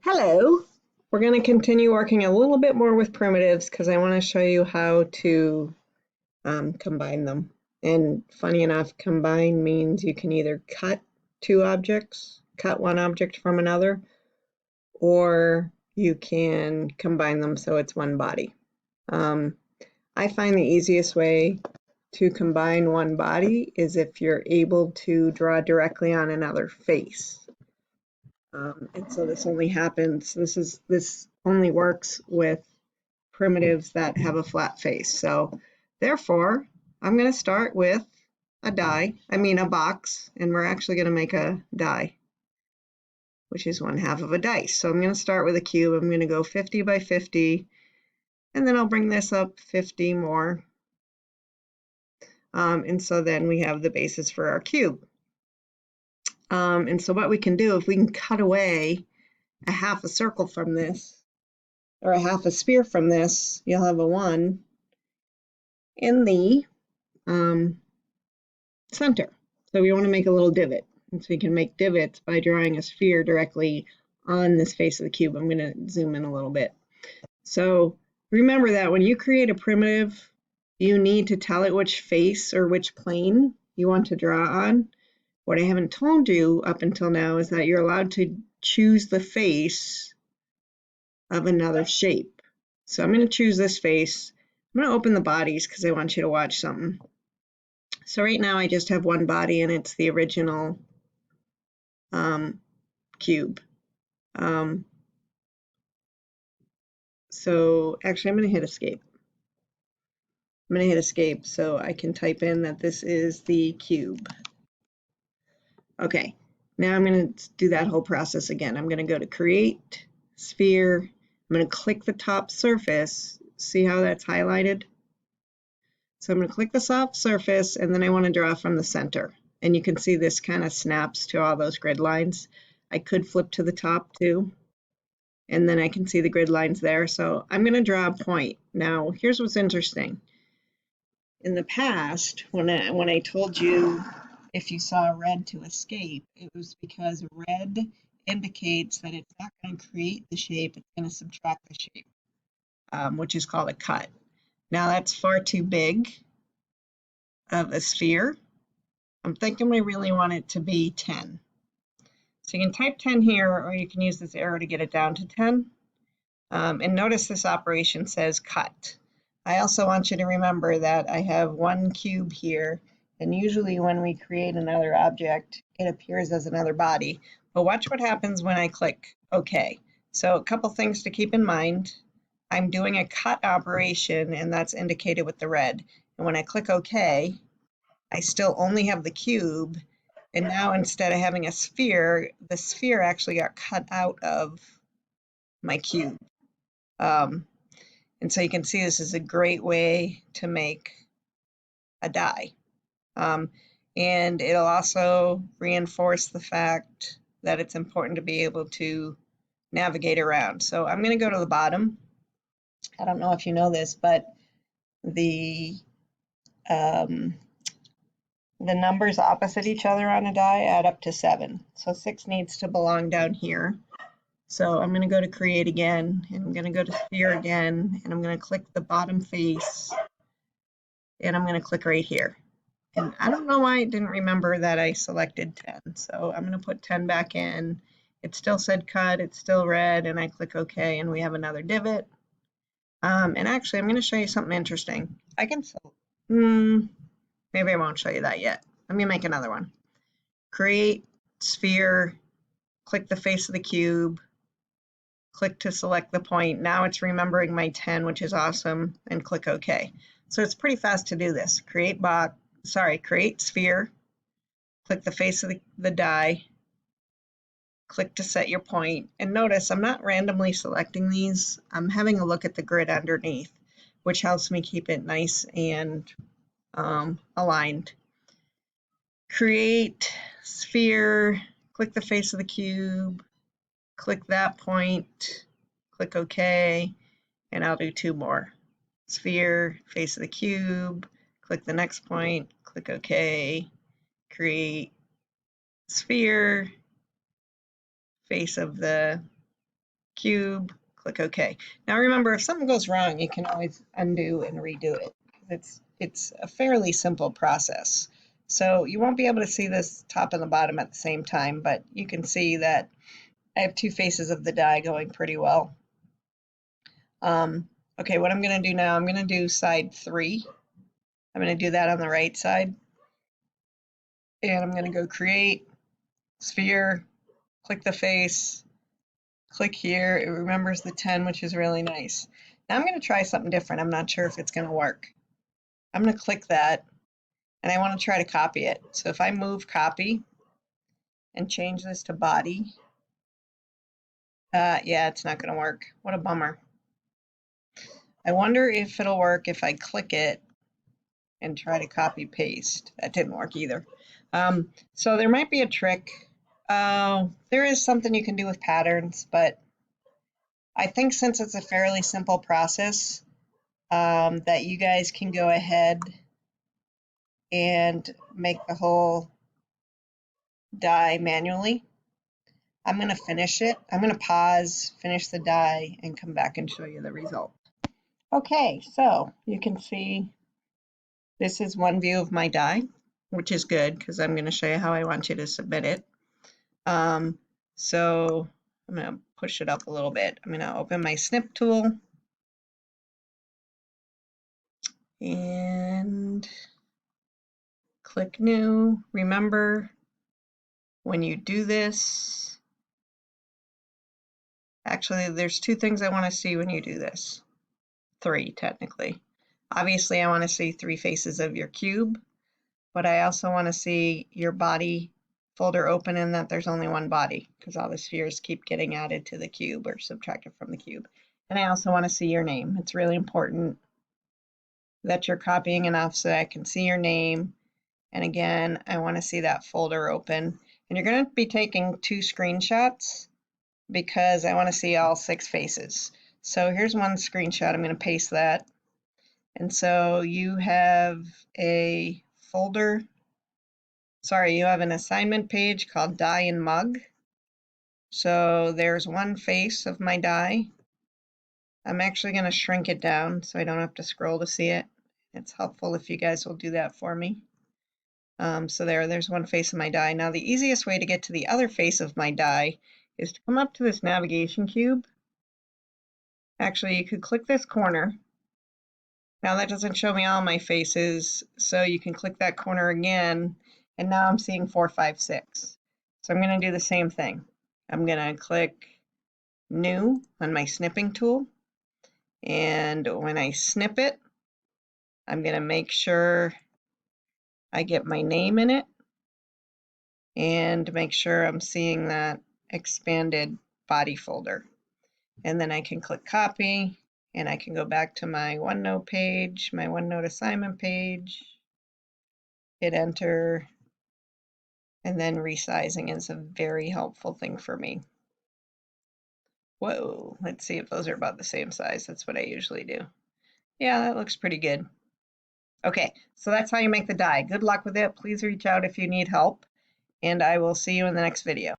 Hello. We're going to continue working a little bit more with primitives because I want to show you how to combine them. And funny enough, combine means you can either cut two objects, cut one object from another, or you can combine them so it's one body. I find the easiest way to combine one body is if you're able to draw directly on another face. And so this only works with primitives that have a flat face. So therefore, I'm going to start with a box, and we're actually going to make a die, which is 1/2 of a dice. So I'm going to start with a cube. I'm going to go 50 by 50, and then I'll bring this up 50 more. And so then we have the basis for our cube. And so what we can do, if we can cut away a 1/2 a circle from this, or a 1/2 a sphere from this, you'll have a 1 in the center. So we want to make a little divot. And so we can make divots by drawing a sphere directly on this face of the cube. I'm going to zoom in a little bit. So remember that when you create a primitive, you need to tell it which face or which plane you want to draw on. What I haven't told you up until now is that you're allowed to choose the face of another shape. So I'm going to choose this face. I'm going to open the bodies because I want you to watch something. So right now I just have one body, and it's the original cube. So actually I'm going to hit escape. I'm going to hit escape so I can type in that this is the cube. Okay, now I'm going to do that whole process again. I'm going to go to create, sphere. I'm going to click the top surface. See how that's highlighted? So I'm going to click the soft surface, and then I want to draw from the center. And you can see this kind of snaps to all those grid lines. I could flip to the top too, and then I can see the grid lines there. So I'm going to draw a point. Now, here's what's interesting. In the past, when I told you if you saw red to escape, it was because red indicates that it's not going to create the shape, it's going to subtract the shape, which is called a cut. Now that's far too big of a sphere. I'm thinking we really want it to be 10. So you can type 10 here, or you can use this arrow to get it down to 10. And notice this operation says cut. I also want you to remember that I have one cube here, and usually when we create another object, it appears as another body. But watch what happens when I click OK. So a couple things to keep in mind. I'm doing a cut operation, and that's indicated with the red. And when I click OK, I still only have the cube. And now instead of having a sphere, the sphere actually got cut out of my cube. And so you can see this is a great way to make a die. And it'll also reinforce the fact that it's important to be able to navigate around. So I'm going to go to the bottom. I don't know if you know this, but the numbers opposite each other on a die add up to 7. So 6 needs to belong down here. So I'm going to go to create again, and I'm going to go to sphere again, and I'm going to click the bottom face, and I'm going to click right here. And I don't know why it didn't remember that I selected 10. So I'm going to put 10 back in. It still said cut, it's still red, and I click OK, and we have another divot. And actually, I'm going to show you something interesting. I can, maybe I won't show you that yet. Let me make another one. Create, sphere, click the face of the cube, click to select the point. Now it's remembering my 10, which is awesome, and click OK. So it's pretty fast to do this. Create sphere, click the face of the die, click to set your point, and notice I'm not randomly selecting these. I'm having a look at the grid underneath, which helps me keep it nice and aligned. Create sphere, click the face of the cube, click that point, click OK, and I'll do 2 more. Sphere, face of the cube, click the next point, click OK, create sphere, face of the cube, click OK. Now remember, if something goes wrong, you can always undo and redo it. It's a fairly simple process. So you won't be able to see this top and the bottom at the same time, but you can see that I have two faces of the die going pretty well. Okay, what I'm going to do now, I'm going to do side 3. I'm going to do that on the right side. And I'm going to go create, sphere, click the face, click here. It remembers the 10, which is really nice. Now I'm going to try something different. I'm not sure if it's going to work. I'm going to click that, and I want to try to copy it. So if I move copy and change this to body, yeah, it's not going to work. What a bummer. I wonder if it'll work if I click it and try to copy paste. That didn't work either. So there might be a trick. There is something you can do with patterns, but I think since it's a fairly simple process, that you guys can go ahead and make the whole die manually. I'm going to finish it. I'm going to pause, finish the die, and come back and show you the result. Okay, so you can see this is one view of my die, which is good because I'm going to show you how I want you to submit it. So I'm going to push it up a little bit. I'm going to open my snip tool and click new. Remember, when you do this, actually there's 2 things I want to see when you do this. 3 technically. Obviously I want to see 3 faces of your cube, but I also want to see your body folder open and that there's only one body because all the spheres keep getting added to the cube or subtracted from the cube. And I also want to see your name. It's really important that you're copying enough so that I can see your name. And again, I want to see that folder open. And you're going to be taking 2 screenshots because I want to see all 6 faces. So here's one screenshot. I'm going to paste that. And so you have a folder, sorry, you have an assignment page called Die and Mug. So there's one face of my die. I'm actually going to shrink it down so I don't have to scroll to see it. It's helpful if you guys will do that for me. So there's one face of my die. Now the easiest way to get to the other face of my die is to come up to this navigation cube. Actually, you could click this corner. Now that doesn't show me all my faces, so you can click that corner again, and now I'm seeing 4, 5, 6. So I'm going to do the same thing. I'm going to click new on my snipping tool, and when I snip it, I'm going to make sure I get my name in it and make sure I'm seeing that expanded body folder. And then I can click copy, and I can go back to my OneNote page, my OneNote assignment page, hit enter, and then resizing is a very helpful thing for me. Whoa, let's see if those are about the same size. That's what I usually do. Yeah, that looks pretty good. Okay, so that's how you make the die. Good luck with it. Please reach out if you need help, and I will see you in the next video.